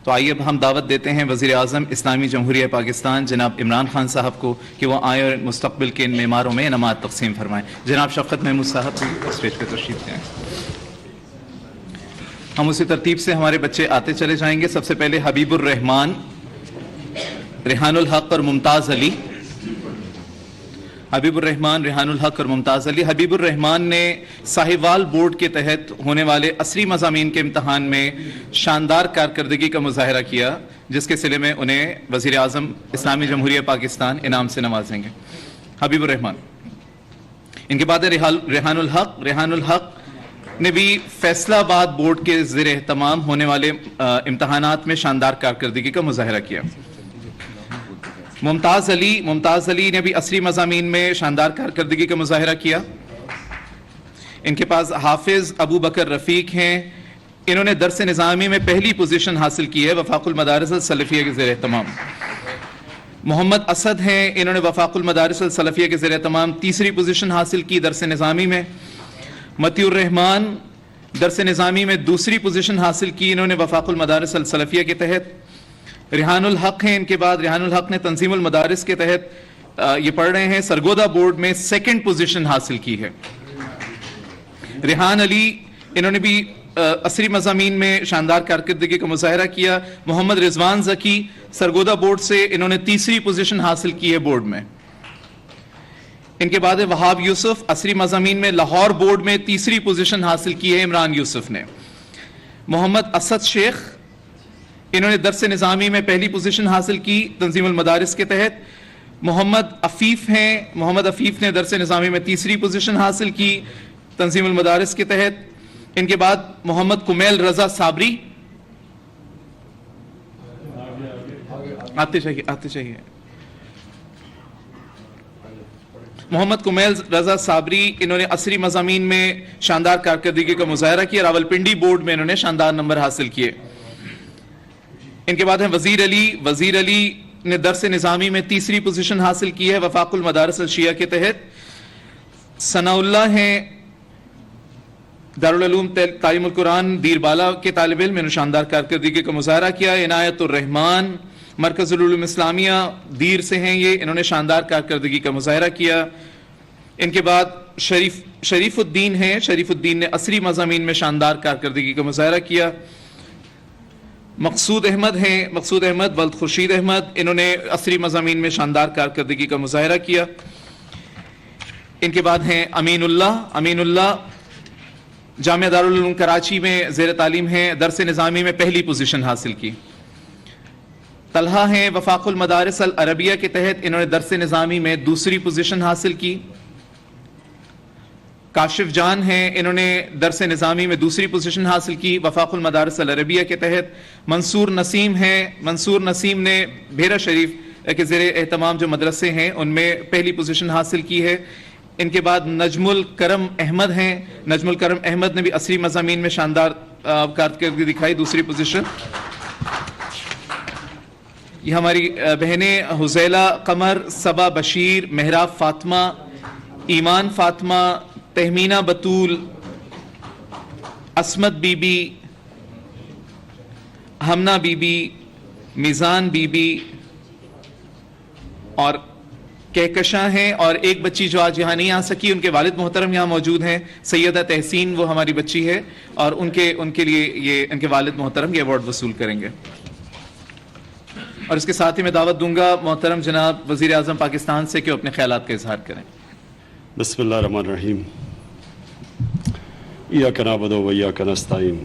تو آئیے اب ہم دعوت دیتے ہیں وزیر اعظم اسلامی جمہوریہ پاکستان جناب عمران خان صاحب کو کہ وہ آئیں اور مستقبل کے ان معماروں میں انعامات تقسیم فرمائیں. جناب شفقت محمود صاحب اسٹیج پہ تشریف لائیں. ہم اسی ترتیب سے ہمارے بچے آتے چلے جائیں گے. سب سے پہلے حبیب الرحمان، ریحان الحق اور ممتاز علی. حبیب الرحمان، ریحان الحق اور ممتاز علی. حبیب الرحمان نے ساہیوال بورڈ کے تحت ہونے والے عصری مضامین کے امتحان میں شاندار کارکردگی کا مظاہرہ کیا، جس کے صلے میں انہیں وزیر اعظم اسلامی جمہوریہ پاکستان انعام سے نوازیں گے. حبیب الرحمان. ان کے بعد ریحان الحق. ریحان الحق نے بھی فیصلہ آباد بورڈ کے زیر اہتمام ہونے والے امتحانات میں شاندار کارکردگی کا مظاہرہ کیا. ممتاز علی. ممتاز علی نے بھی عصری مضامین میں شاندار کارکردگی کا مظاہرہ کیا. ان کے پاس حافظ ابو بکر رفیق ہیں. انہوں نے درس نظامی میں پہلی پوزیشن حاصل کی ہے وفاق المدارس السلفیہ کے زیر اہتمام. محمد اسد ہیں. انہوں نے وفاق المدارس السلفیہ کے زیر اہتمام تیسری پوزیشن حاصل کی درس نظامی میں. متی الرحمان درس نظامی میں دوسری پوزیشن حاصل کی. انہوں نے وفاق المدارس السلفیہ کے تحت. ریحان الحق ہیں. ان کے بعد ریحان الحق نے تنظیم المدارس کے تحت یہ پڑھ رہے ہیں سرگودا بورڈ میں سیکنڈ پوزیشن حاصل کی ہے. ریحان علی. انہوں نے بھی عصری مضامین میں شاندار کارکردگی کا مظاہرہ کیا. محمد رضوان ذکی سرگودا بورڈ سے انہوں نے تیسری پوزیشن حاصل کی ہے بورڈ میں. ان کے بعد وہاب یوسف. عصری مضامین میں لاہور بورڈ میں تیسری پوزیشن حاصل کی ہے عمران یوسف نے. محمد اسد شیخ. انہوں نے درس نظامی میں پہلی پوزیشن حاصل کی تنظیم المدارس کے تحت. محمد عفیف ہیں. محمد عفیف نے درس نظامی میں تیسری پوزیشن حاصل کی تنظیم المدارس کے تحت. ان کے بعد محمد کمیل رضا صابری. آتے چاہیے. محمد کمیل رضا صابری. انہوں نے عصری مضامین میں شاندار کارکردگی کا مظاہرہ کیا. راولپنڈی بورڈ میں انہوں نے شاندار نمبر حاصل کیے. ان کے بعد ہیں وزیر علی. وزیر علی نے درس نظامی میں تیسری پوزیشن حاصل کی ہے وفاق المدارس الشیعہ کے تحت. ثناء اللہ ہیں. دارالعلوم تعلیم القرآن دیر بالا کے طالب علم نے شاندار کارکردگی کا مظاہرہ کیا. عنایت الرحمان مرکز العلوم اسلامیہ دیر سے ہیں. یہ انہوں نے شاندار کارکردگی کا مظاہرہ کیا. ان کے بعد شریف الدین ہیں. شریف الدین نے عصری مضامین میں شاندار کارکردگی کا مظاہرہ کیا. مقصود احمد ہیں. مقصود احمد ولد خورشید احمد. انہوں نے عصری مضامین میں شاندار کارکردگی کا مظاہرہ کیا. ان کے بعد ہیں امین اللہ. امین اللہ جامعہ دارالعلوم کراچی میں زیر تعلیم ہیں. درس نظامی میں پہلی پوزیشن حاصل کی. طلحہ ہیں. وفاق المدارس العربیہ کے تحت انہوں نے درس نظامی میں دوسری پوزیشن حاصل کی. کاشف جان ہیں. انہوں نے درس نظامی میں دوسری پوزیشن حاصل کی وفاق المدارس العربیہ کے تحت. منصور نسیم ہیں. منصور نسیم نے بھیرا شریف کے زیر اہتمام جو مدرسے ہیں ان میں پہلی پوزیشن حاصل کی ہے. ان کے بعد نجم الکرم احمد ہیں. نجم الکرم احمد نے بھی عصری مضامین میں شاندار کارکردگی دکھائی، دوسری پوزیشن. یہ ہماری بہنیں حزیلہ قمر، صبا Bashir, Mehrab Fatima, Iman Fatima, Tehmina Batool, Ismat Bibi, Humna Bibi, Mizan Bibi اور کہکشاں ہیں. اور ایک بچی جو آج یہاں نہیں آ سکی، ان کے والد محترم یہاں موجود ہیں. سیدہ تحسین وہ ہماری بچی ہے اور ان کے لیے یہ ان کے والد محترم یہ ایوارڈ وصول کریں گے. اور اس کے ساتھ ہی میں دعوت دوں گا محترم جناب وزیر اعظم پاکستان سے کہ وہ اپنے خیالات کا اظہار کریں. بسم اللہ الرحمن الرحیم. ایاک نعبد و ایاک نستعین.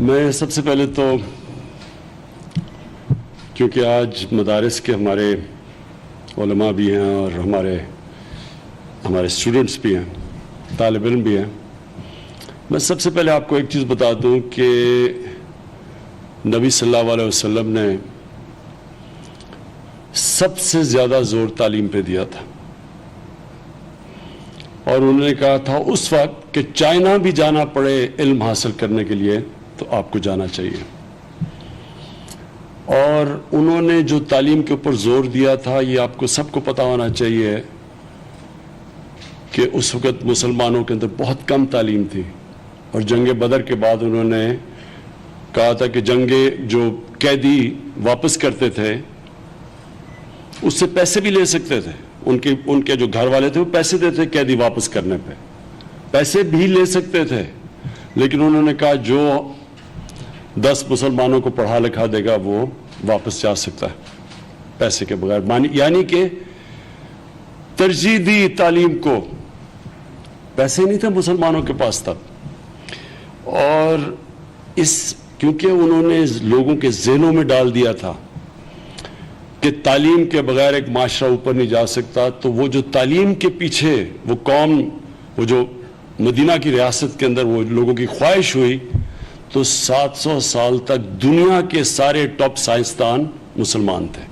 میں سب سے پہلے تو کیونکہ آج مدارس کے ہمارے علماء بھی ہیں اور ہمارے اسٹوڈنٹس بھی ہیں، طالب علم بھی ہیں، میں سب سے پہلے آپ کو ایک چیز بتا دوں کہ نبی صلی اللہ علیہ وسلم نے سب سے زیادہ زور تعلیم پہ دیا تھا اور انہوں نے کہا تھا اس وقت کہ چائنا بھی جانا پڑے علم حاصل کرنے کے لیے تو آپ کو جانا چاہیے. اور انہوں نے جو تعلیم کے اوپر زور دیا تھا یہ آپ کو سب کو پتہ ہونا چاہیے کہ اس وقت مسلمانوں کے اندر بہت کم تعلیم تھی اور جنگ بدر کے بعد انہوں نے کہا تھا کہ جنگے جو قیدی واپس کرتے تھے اس سے پیسے بھی لے سکتے تھے، ان کے جو گھر والے تھے وہ پیسے دیتے قیدی واپس کرنے پہ، پیسے بھی لے سکتے تھے، لیکن انہوں نے کہا جو 10 مسلمانوں کو پڑھا لکھا دے گا وہ واپس جا سکتا ہے پیسے کے بغیر، یعنی کہ ترجیح دی تعلیم کو، پیسے نہیں تھے مسلمانوں کے پاس تب، اور کیونکہ انہوں نے لوگوں کے ذہنوں میں ڈال دیا تھا کہ تعلیم کے بغیر ایک معاشرہ اوپر نہیں جا سکتا، تو وہ جو تعلیم کے پیچھے وہ قوم، وہ جو مدینہ کی ریاست کے اندر وہ لوگوں کی خواہش ہوئی، تو 700 سال تک دنیا کے سارے ٹاپ سائنسدان مسلمان تھے۔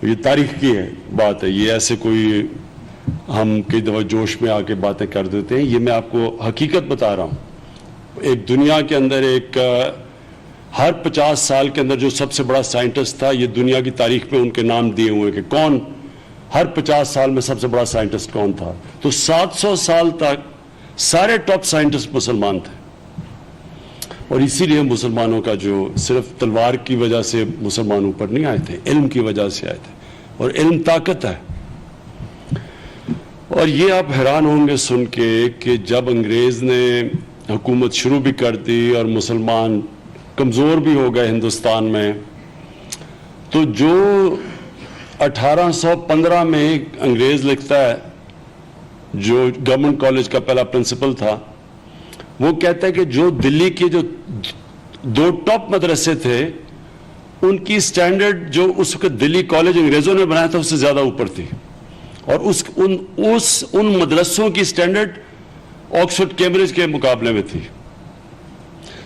یہ تاریخ کی بات ہے، یہ ایسے کوئی ہم کئی دفعہ جوش میں آ کے باتیں کر دیتے ہیں، یہ میں آپ کو حقیقت بتا رہا ہوں۔ ایک دنیا کے اندر ہر 50 سال کے اندر جو سب سے بڑا سائنٹسٹ تھا، یہ دنیا کی تاریخ میں ان کے نام دیے ہوئے کہ کون ہر 50 سال میں سب سے بڑا سائنٹسٹ کون تھا، تو 700 سال تک سارے ٹاپ سائنٹسٹ مسلمان تھے، اور اسی لیے مسلمانوں کا جو صرف تلوار کی وجہ سے مسلمان اوپر نہیں آئے تھے، علم کی وجہ سے آئے تھے، اور علم طاقت ہے۔ اور یہ آپ حیران ہوں گے سن کے کہ جب انگریز نے حکومت شروع بھی کر دی اور مسلمان کمزور بھی ہو گئے ہندوستان میں، تو جو 1815 میں انگریز لکھتا ہے، جو گورنمنٹ کالج کا پہلا پرنسپل تھا، وہ کہتا ہے کہ جو دلی کے جو 2 ٹاپ مدرسے تھے ان کی سٹینڈرڈ جو اس وقت دلی کالج انگریزوں نے بنایا تھا اس سے زیادہ اوپر تھی، اور ان مدرسوں کی سٹینڈرڈ آکسفورڈ کیمبرج کے مقابلے میں تھی۔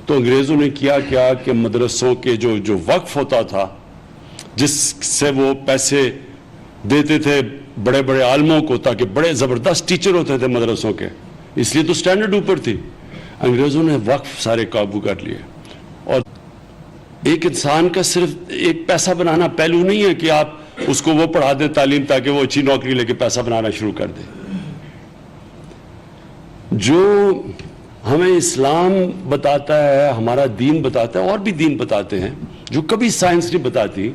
تو انگریزوں نے کیا کہ مدرسوں کے جو وقف ہوتا تھا، جس سے وہ پیسے دیتے تھے بڑے بڑے عالموں کو تاکہ بڑے زبردست ٹیچر ہوتے تھے مدرسوں کے، اس لیے تو سٹینڈرڈ اوپر تھی، انگریزوں نے وقف سارے قابو کر لیے۔ اور ایک انسان کا صرف ایک پیسہ بنانا پہلو نہیں ہے کہ آپ اس کو وہ پڑھا دیں تعلیم تاکہ وہ اچھی نوکری لے کے پیسہ بنانا شروع کر دے۔ جو ہمیں اسلام بتاتا ہے، ہمارا دین بتاتا ہے، اور بھی دین بتاتے ہیں جو کبھی سائنس نہیں بتاتی،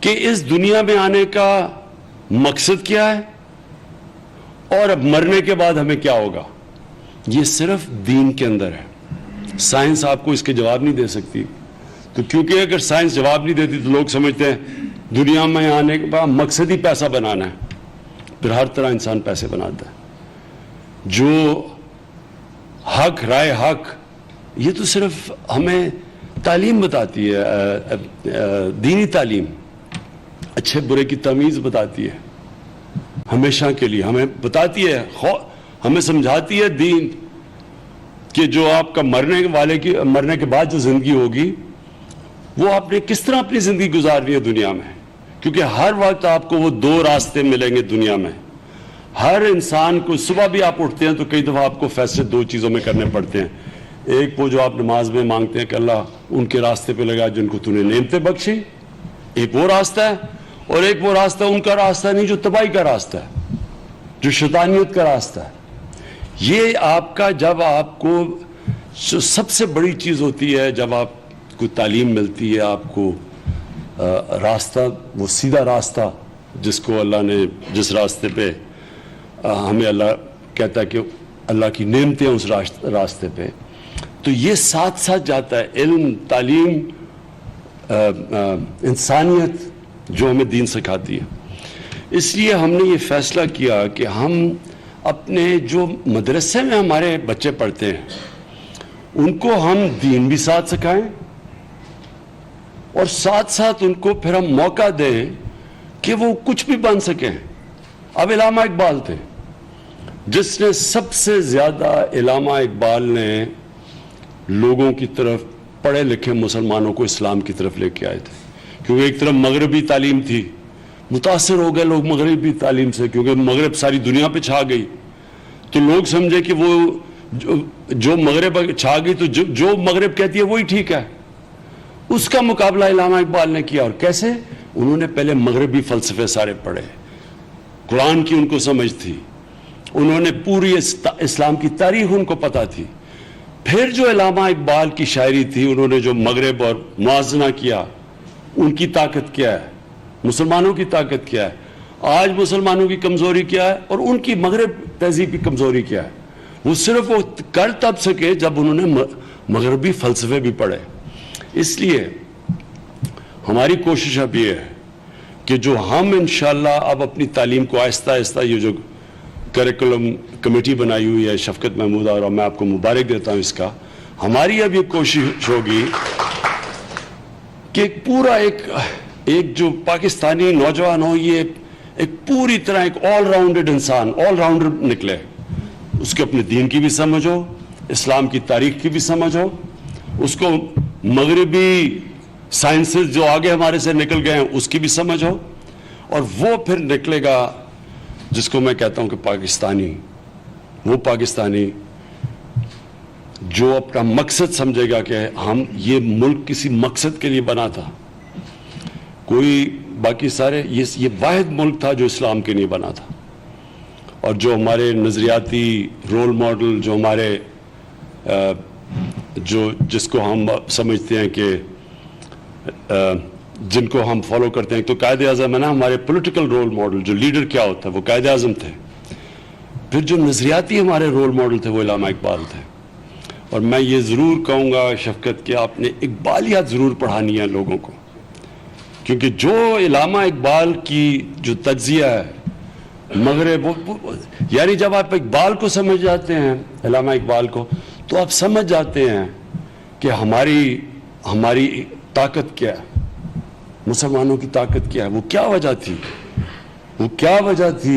کہ اس دنیا میں آنے کا مقصد کیا ہے اور اب مرنے کے بعد ہمیں کیا ہوگا، یہ صرف دین کے اندر ہے۔ سائنس آپ کو اس کے جواب نہیں دے سکتی، تو کیونکہ اگر سائنس جواب نہیں دیتی تو لوگ سمجھتے ہیں دنیا میں آنے کے بعد مقصد ہی پیسہ بنانا ہے، پھر ہر طرح انسان پیسے بناتا ہے۔ جو حق، رائے حق، یہ تو صرف ہمیں تعلیم بتاتی ہے، دینی تعلیم اچھے برے کی تمیز بتاتی ہے، ہمیشہ کے لیے ہمیں بتاتی ہے، ہمیں سمجھاتی ہے دین کہ جو آپ کا مرنے کے بعد جو زندگی ہوگی وہ آپ نے کس طرح اپنی زندگی گزارنی ہے دنیا میں، کیونکہ ہر وقت آپ کو وہ 2 راستے ملیں گے دنیا میں۔ ہر انسان کو صبح بھی آپ اٹھتے ہیں تو کئی دفعہ آپ کو فیصلے 2 چیزوں میں کرنے پڑتے ہیں، ایک وہ جو آپ نماز میں مانگتے ہیں کہ اللہ ان کے راستے پہ لگا جن کو تو نے نعمتیں بخشی، ایک وہ راستہ ہے، اور ایک وہ راستہ ان کا راستہ نہیں جو تباہی کا راستہ ہے، جو شیطانیت کا راستہ ہے۔ یہ آپ کا، جب آپ کو جو سب سے بڑی چیز ہوتی ہے، جب آپ کو تعلیم ملتی ہے، آپ کو راستہ، وہ سیدھا راستہ جس کو اللہ نے، جس راستے پہ ہمیں اللہ کہتا ہے کہ اللہ کی نعمتیں اس راستے پہ، تو یہ ساتھ ساتھ جاتا ہے، علم، تعلیم، انسانیت جو ہمیں دین سکھاتی ہے۔ اس لیے ہم نے یہ فیصلہ کیا کہ ہم اپنے جو مدرسے میں ہمارے بچے پڑھتے ہیں ان کو ہم دین بھی ساتھ سکھائیں، اور ساتھ ساتھ ان کو پھر ہم موقع دیں کہ وہ کچھ بھی بن سکیں۔ اب علامہ اقبال تھے جس نے سب سے زیادہ، علامہ اقبال نے لوگوں کی طرف، پڑھے لکھے مسلمانوں کو اسلام کی طرف لے کے آئے تھے، کیونکہ ایک طرف مغربی تعلیم تھی، متاثر ہو گئے لوگ مغربی تعلیم سے، کیونکہ مغرب ساری دنیا پہ چھا گئی، تو لوگ سمجھے کہ وہ جو مغرب چھا گئی تو جو مغرب کہتی ہے وہی ٹھیک ہے۔ اس کا مقابلہ علامہ اقبال نے کیا، اور کیسے؟ انہوں نے پہلے مغربی فلسفے سارے پڑھے، قرآن کی ان کو سمجھ تھی، انہوں نے پوری اسلام کی تاریخ ان کو پتہ تھی، پھر جو علامہ اقبال کی شاعری تھی، انہوں نے جو مغرب اور موازنہ کیا، ان کی طاقت کیا ہے، مسلمانوں کی طاقت کیا ہے، آج مسلمانوں کی کمزوری کیا ہے، اور ان کی مغرب تہذیب کی کمزوری کیا ہے. وہ صرف وہ کر تب سکے جب انہوں نے مغربی فلسفے بھی پڑھے. اس لیے ہماری کوشش اب یہ ہے کہ جو ہم انشاءاللہ اب اپنی تعلیم کو آہستہ آہستہ، یہ جو کریکولم کمیٹی بنائی ہوئی ہے شفقت محمود، اور میں آپ کو مبارک دیتا ہوں اس کا، ہماری اب یہ کوشش ہوگی کہ پورا ایک جو پاکستانی نوجوان ہو، یہ ایک پوری طرح ایک آل راؤنڈڈ انسان، آل راؤنڈر نکلے. اس کے اپنے دین کی بھی سمجھ ہو، اسلام کی تاریخ کی بھی سمجھ ہو، اس کو مغربی سائنسز جو آگے ہمارے سے نکل گئے ہیں اس کی بھی سمجھ ہو، اور وہ پھر نکلے گا جس کو میں کہتا ہوں کہ پاکستانی، وہ پاکستانی جو اپنا مقصد سمجھے گا کہ ہم، یہ ملک کسی مقصد کے لیے بنا تھا. کوئی باقی سارے، یہ واحد ملک تھا جو اسلام کے لیے بنا تھا. اور جو ہمارے نظریاتی رول ماڈل، جو ہمارے جس کو ہم سمجھتے ہیں کہ جن کو ہم فالو کرتے ہیں، تو قائد اعظم ہے نا ہمارے پولیٹیکل رول ماڈل. جو لیڈر کیا ہوتا ہے وہ قائد اعظم تھے. پھر جو نظریاتی ہمارے رول ماڈل تھے وہ علامہ اقبال تھے. اور میں یہ ضرور کہوں گا شفقت کہ آپ نے اقبالیات ضرور پڑھانی ہے لوگوں کو، کیونکہ جو علامہ اقبال کی جو تجزیہ ہے مغرب، یعنی جب آپ اقبال کو سمجھ جاتے ہیں، علامہ اقبال کو، تو آپ سمجھ جاتے ہیں کہ ہماری طاقت کیا ہے، مسلمانوں کی طاقت کیا ہے. وہ کیا وجہ تھی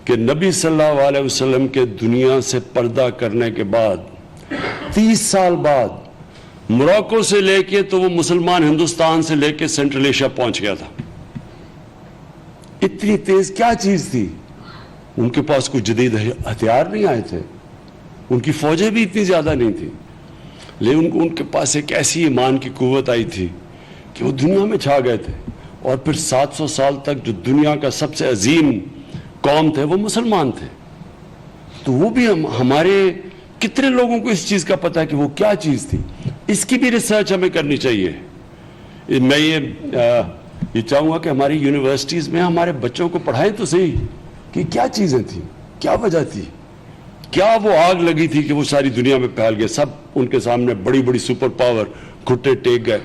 کہ نبی صلی اللہ علیہ وسلم کے دنیا سے پردہ کرنے کے بعد 30 سال بعد موراکو سے لے کے تو وہ مسلمان ہندوستان سے لے کے سینٹرل ایشیا پہنچ گیا تھا. اتنی تیز کیا چیز تھی؟ ان کے پاس کوئی جدید ہتھیار نہیں آئے تھے، ان کی فوجیں بھی اتنی زیادہ نہیں تھی، لیکن ان کے پاس ایک ایسی ایمان کی قوت آئی تھی کہ وہ دنیا میں چھا گئے تھے. اور پھر 700 سال تک جو دنیا کا سب سے عظیم قوم تھے وہ مسلمان تھے. تو وہ بھی ہمارے کتنے لوگوں کو اس چیز کا پتہ ہے کہ وہ کیا چیز تھی؟ اس کی بھی ریسرچ ہمیں کرنی چاہیے. میں یہ چاہوں گا کہ ہماری یونیورسٹیز میں ہمارے بچوں کو پڑھائیں تو صحیح کہ کیا چیزیں تھیں، کیا وجہ تھی، کیا وہ آگ لگی تھی کہ وہ ساری دنیا میں پھیل گئے، سب ان کے سامنے بڑی بڑی سپر پاور گھٹے ٹیک گئے.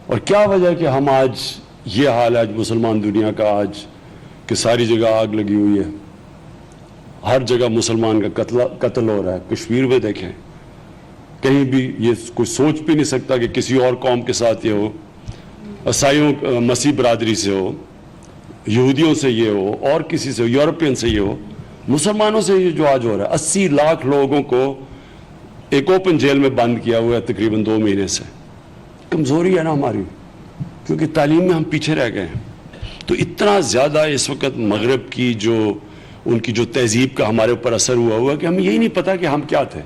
اور کیا وجہ کہ ہم آج یہ حال ہے آج مسلمان دنیا کا، آج کہ ساری جگہ آگ لگی ہوئی ہے، ہر جگہ مسلمان کا قتل ہو رہا ہے. کشمیر میں دیکھیں، کہیں بھی یہ کوئی سوچ بھی نہیں سکتا کہ کسی اور قوم کے ساتھ یہ ہو، عیسائیوں مسیح برادری سے ہو، یہودیوں سے یہ ہو، اور کسی سے ہو، یورپین سے یہ ہو، مسلمانوں سے یہ جو آج ہو رہا ہے. 80 لاکھ لوگوں کو ایک اوپن جیل میں بند کیا ہوا ہے تقریباً 2 مہینے سے. کمزوری ہے نا ہماری، کیونکہ تعلیم میں ہم پیچھے رہ گئے ہیں. تو اتنا زیادہ اس وقت مغرب کی ان کی جو تہذیب کا ہمارے اوپر اثر ہوا کہ ہمیں یہی نہیں پتا کہ ہم کیا تھے.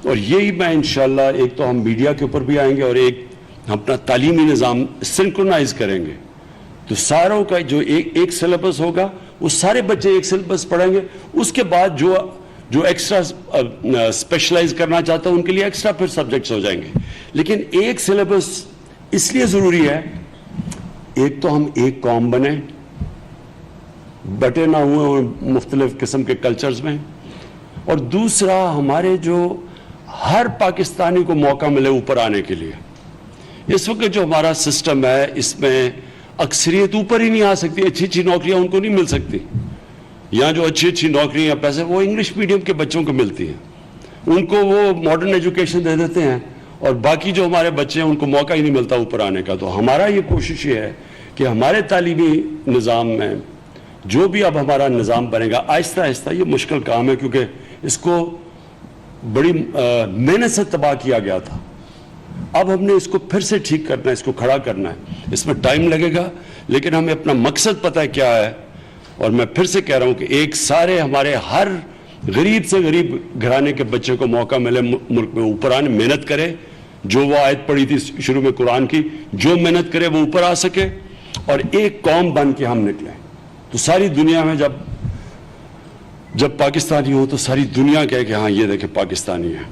اور یہی میں انشاءاللہ ایک تو ہم میڈیا کے اوپر بھی آئیں گے، اور ایک اپنا تعلیمی نظام سنکرونائز کریں گے. تو ساروں کا جو ایک سلیبس ہوگا، وہ سارے بچے ایک سلیبس پڑھیں گے. اس کے بعد جو ایکسٹرا اسپیشلائز کرنا چاہتا ہے ان کے لیے ایکسٹرا پھر سبجیکٹس ہو جائیں گے. لیکن ایک سلیبس اس لیے ضروری ہے، ایک تو ہم ایک قوم بنے، بٹے نہ ہوئے اور مختلف قسم کے کلچرز میں، اور دوسرا ہمارے جو ہر پاکستانی کو موقع ملے اوپر آنے کے لیے. اس وقت جو ہمارا سسٹم ہے اس میں اکثریت اوپر ہی نہیں آ سکتی، اچھی نوکریاں ان کو نہیں مل سکتی. یہاں جو اچھی نوکریاں یا پیسے وہ انگلش میڈیم کے بچوں کو ملتی ہیں، ان کو وہ ماڈرن ایجوکیشن دے دیتے ہیں، اور باقی جو ہمارے بچے ہیں ان کو موقع ہی نہیں ملتا اوپر آنے کا. تو ہمارا یہ کوشش یہ ہے کہ ہمارے تعلیمی نظام میں جو بھی اب ہمارا نظام بنے گا، آہستہ آہستہ، یہ مشکل کام ہے کیونکہ اس کو بڑی محنت سے تباہ کیا گیا تھا. اب ہم نے اس کو پھر سے ٹھیک کرنا ہے، اس کو کھڑا کرنا ہے. اس میں ٹائم لگے گا، لیکن ہمیں اپنا مقصد پتہ ہے کیا ہے. اور میں پھر سے کہہ رہا ہوں کہ ایک سارے ہمارے ہر غریب سے غریب گھرانے کے بچے کو موقع ملے ملک میں اوپر آنے، محنت کرے. جو وہ آیت پڑھی تھی شروع میں قرآن کی، جو محنت کرے وہ اوپر آ سکے، اور ایک قوم بن کے ہم نکلیں. تو ساری دنیا میں جب جب پاکستانی ہو تو ساری دنیا کہے کہ ہاں یہ دیکھیں پاکستانی ہے.